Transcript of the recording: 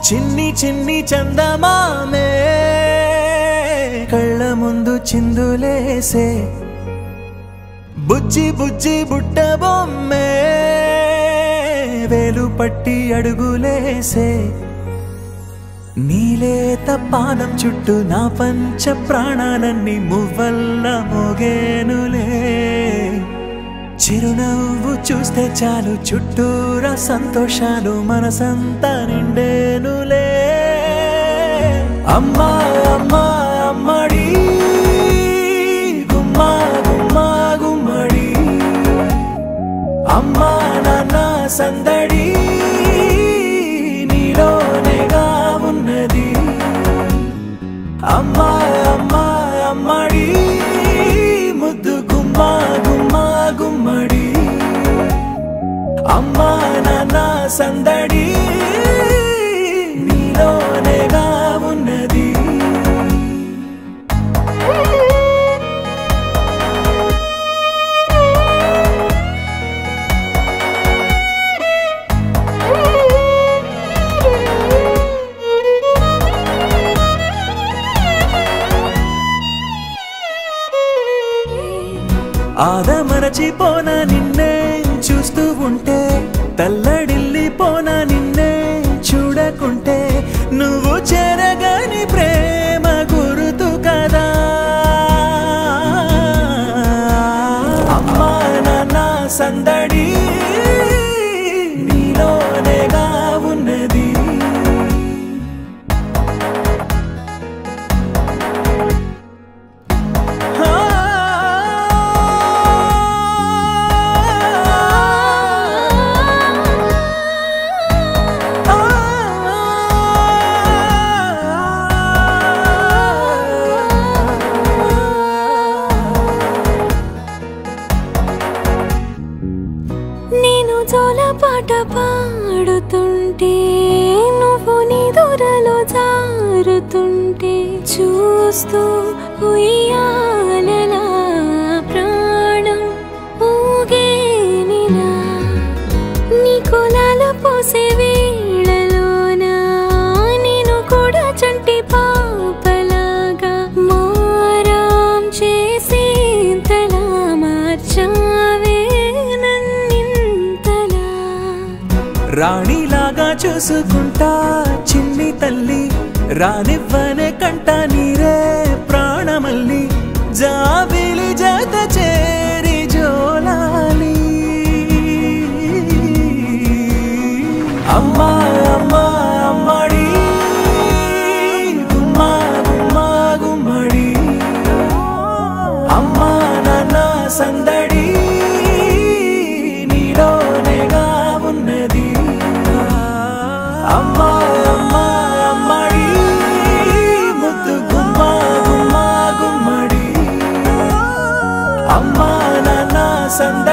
చిన్ని చిన్ని చందమామే కళ్ళ ముందు చిందులేసే బుజ్జి బుజ్జి బుట్ట బొమ్మే వేలు పట్టి అడుగులేసే నీలేత పానం చుట్టూ నా పంచ ప్రాణాలన్నీ మువ్వల్ల మోగేనులే చిరునవ్వు చూస్తే చాలు చుట్టూరా సంతోషాలు మనసంతా నిండేనులే అమ్మా అమ్మా అమ్మడి గుమ్మా గుమ్మా గుమ్మడి అమ్మా నాన్న సందడి నీలోనేగా ఉన్నది అమ్మా అమ్మా అమ్మడి ముద్దు గుమ్మా గుమ్మా గుమ్మడి అమ్మా నాన్న సందడి నీలోనేగా ఉన్నది ఆదమరచిపోనా నిన్నే చూస్తూ ఉంటే తల్లడిల్లిపోనా నిన్నే చూడకుంటే నువ్వు చెరగని ప్రేమ గురుతు కదా అమ్మా నాన్న సందడి నీలోనేగా ఉన్నది నేను జోలపాట పాడుతుంటే నువ్వు నీ దూరలో జారుతుంటే చూస్తూ ఉయ్యాలలా ప్రాణం ఊగేనిలా నీ కులాల పోసే వేళలోనా నేను కూడా చంటి పాపలాగా మారాం చేసి తలా మార్చావే రాణిలాగా చూసుకుంటా చిన్ని తల్లి రానివ్వనే కంట నీరే ప్రాణమల్లి జాబిలి జత చేరి జోలాలి అమ్మా అమ్మా అమ్మడి గుమ్మా గుమ్మా గుమ్మడి అమ్మా నాన్న సందడి నీలోనేగా ఉన్నది అమ్మా అమ్మా అమ్మడి ముద్దు గుమ్మా గుమ్మా గుమ్మడి అమ్మా నాన్న సందడి